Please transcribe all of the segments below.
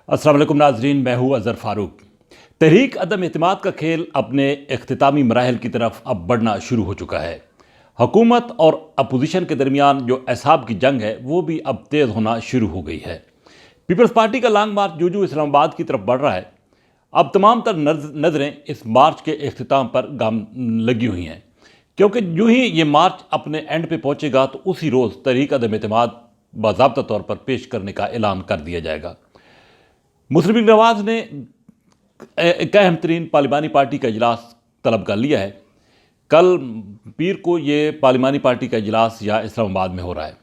अस्सलाम वालेकुम नाजरीन, मैं हूँ अज़हर फ़ारूक। तहरीक अदम एतमाद का खेल अपने इख्तितामी मराहल की तरफ अब बढ़ना शुरू हो चुका है। हुकूमत और अपोजिशन के दरमियान जो एसाब की जंग है वो भी अब तेज़ होना शुरू हो गई है। पीपल्स पार्टी का लॉन्ग मार्च जो इस्लामाबाद की तरफ बढ़ रहा है, अब तमाम तर नज़रें इस मार्च के इख्तिताम पर लगी हुई हैं, क्योंकि यूँ ही ये मार्च अपने एंड पे पहुँचेगा तो उसी रोज़ तहरीक अदम एतमाद बाज़ाब्ता तौर पर पेश करने का ऐलान कर दिया जाएगा। मुस्लिम लीग नवाज़ ने एक अहम तरीन पार्लिमानी पार्टी का इजलास तलब कर लिया है। कल पीर को ये पार्लिमानी पार्टी का इजलास या इस्लामाबाद में हो रहा है।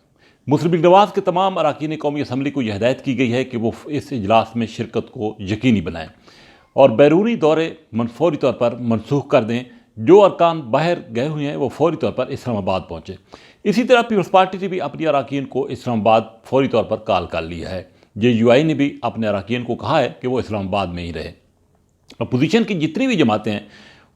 मुस्लिम लीग नवाज़ के तमाम अरकान कौमी असम्बली को यह हिदायत की गई है कि वो इस इजलास में शिरकत को यकीनी बनाएं और बैरूनी दौरे फौरी तौर पर मनसूख कर दें। जो अरकान बाहर गए हुए हैं वो फौरी तौर पर इस्लामाबाद पहुँचे। इसी तरह पीपल्स पार्टी ने भी अपनी अरकान को इस्लामाबाद फौरी तौर पर कॉल कर लिया है। JUI ने भी अपने अरकान को कहा है कि वो इस्लामाबाद में ही रहे। अपोजिशन की जितनी भी जमातें हैं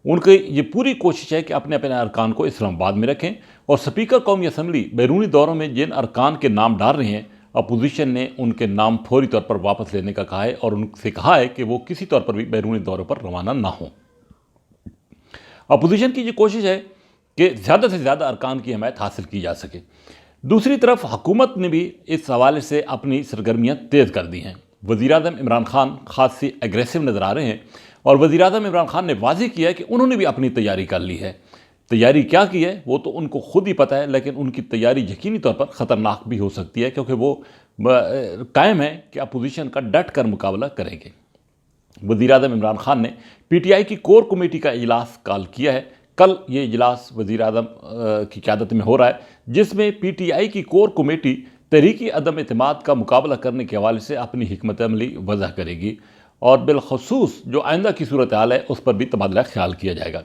उनकी ये पूरी कोशिश है कि अपने अपने अरकान को इस्लामाबाद में रखें, और स्पीकर कौमी असम्बली बैरूनी दौरों में जिन अरकान के नाम डाल रहे हैं, अपोजिशन ने उनके नाम फौरी तौर पर वापस लेने का कहा है और उनसे कहा है कि वो किसी तौर पर भी बैरूनी दौरों पर रवाना ना हों। अपोजिशन की ये कोशिश है कि ज़्यादा से ज़्यादा अरकान की हमायत हासिल की जा सके। दूसरी तरफ हुकूमत ने भी इस हवाले से अपनी सरगर्मियाँ तेज़ कर दी हैं। वज़ीर-ए-आज़म इमरान खान खासी एग्रेसिव नज़र आ रहे हैं और वज़ीर-ए-आज़म इमरान खान ने वाज़ेह किया है कि उन्होंने भी अपनी तैयारी कर ली है। तैयारी क्या की है वो तो उनको खुद ही पता है, लेकिन उनकी तैयारी यकीनी तौर पर ख़तरनाक भी हो सकती है, क्योंकि वो कायम है कि अपोजिशन का डट कर मुकाबला करेंगे। वज़ीर-ए-आज़म इमरान खान ने PTI की कोर कमेटी का इजलास कॉल किया है। कल ये इजलास वज़ीर-ए-आज़म की क़यादत में हो रहा है, जिसमें PTI की कोर कमेटी तहरीक अदम एतमाद का मुकाबला करने के हवाले से अपनी हिकमत अमली वज़ह करेगी और बिलखसूस जो आइंदा की सूरत हाल है उस पर भी तबादला ख्याल किया जाएगा।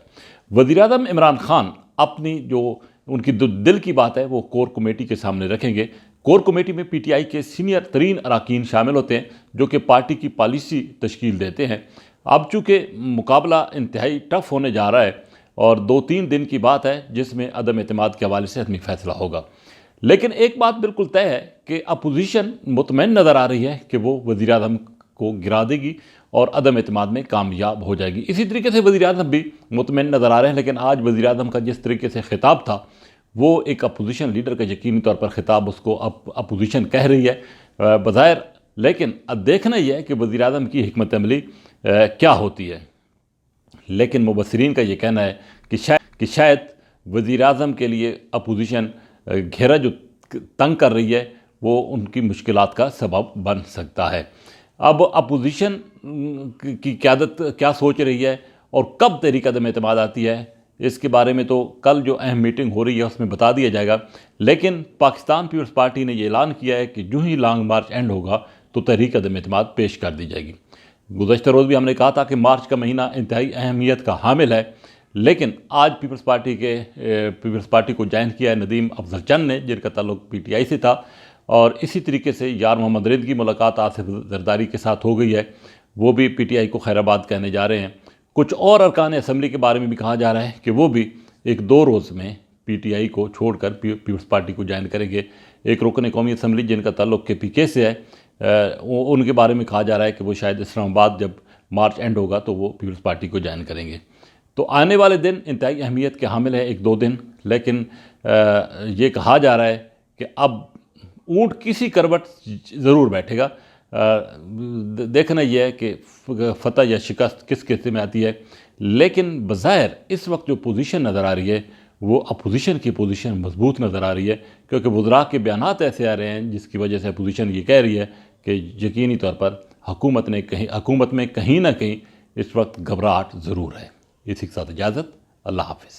वज़ीर-ए-आज़म इमरान खान अपनी जो उनकी दिल की बात है वो कोर कमेटी के सामने रखेंगे। कोर कमेटी में PTI के सीनियर तरीन अरकान शामिल होते हैं जो कि पार्टी की पॉलिसी तश्कील देते हैं। अब चूँकि मुकाबला इंतहाई टफ होने जा रहा है और 2-3 दिन की बात है जिसमें अदम एतमाद के हवाले से हतमी फैसला होगा, लेकिन एक बात बिल्कुल तय है कि अपोजिशन मुतमईन नज़र आ रही है कि वो वज़ीर-ए-आज़म को गिरा देगी और अदम एतमाद में कामयाब हो जाएगी। इसी तरीके से वज़ीर-ए-आज़म भी मुतमईन नज़र आ रहे हैं, लेकिन आज वज़ीर-ए-आज़म का जिस तरीके से खिताब था वो एक अपोजिशन लीडर का यकीनी तौर पर खिताब उसको अपोजिशन कह रही है बज़ाहिर, लेकिन अब देखना ही है कि वज़ीर-ए-आज़म की हिकमत अमली क्या होती है। लेकिन मुबस्सिरीन का ये कहना है कि शायद वज़ीर-ए-आज़म के लिए अपोजिशन घेरा जो तंग कर रही है वो उनकी मुश्किलात का सबब बन सकता है। अब अपोजिशन की क़यादत क्या सोच रही है और कब तहरीक अदम एतमाद आती है, इसके बारे में तो कल जो अहम मीटिंग हो रही है उसमें बता दिया जाएगा। लेकिन पाकिस्तान पीपल्स पार्टी ने ये ऐलान किया है कि जो ही लॉन्ग मार्च एंड होगा तो तहरीक अदम एतमाद पेश कर दी जाएगी। गुज़श्ता रोज़ भी हमने कहा था कि मार्च का महीना इंतहाई अहमियत का हामिल है, लेकिन आज पीपल्स पार्टी को ज्वाइन किया है नदीम अफजल चंद ने, जिनका ताल्लुक PTI से था, और इसी तरीके से यार मोहम्मद रिंद की मुलाकात आसिफ जरदारी के साथ हो गई है। वो भी PTI को खैराबाद कहने जा रहे हैं। कुछ और अरकान असम्बली के बारे में भी कहा जा रहा है कि वो भी 1-2 रोज़ में PTI को छोड़कर पीपल्स पार्टी को ज्वाइन करेंगे। एक रुकन कौमी असम्बली जिनका ताल्लुक KPK से है, उनके बारे में कहा जा रहा है कि वो शायद इस्लामाबाद जब मार्च एंड होगा तो वो पीपल्स पार्टी को ज्वाइन करेंगे। तो आने वाले दिन इंतहाई अहमियत के हामिल है, 1-2 दिन, लेकिन ये कहा जा रहा है कि अब ऊँट किसी करवट ज़रूर बैठेगा। देखना यह है कि फ़तह या शिकस्त किस किस्से में आती है, लेकिन बज़ाहिर इस वक्त जो पोजीशन नज़र आ रही है वो अपोजिशन की पोजीशन मजबूत नज़र आ रही है, क्योंकि वज़रा के बयानात ऐसे आ रहे हैं जिसकी वजह से अपोजिशन ये कह रही है कि यकीनी तौर पर हुकूमत में कहीं ना कहीं इस वक्त घबराहट ज़रूर है। इसी के साथ इजाज़त, अल्लाह हाफ़िज़।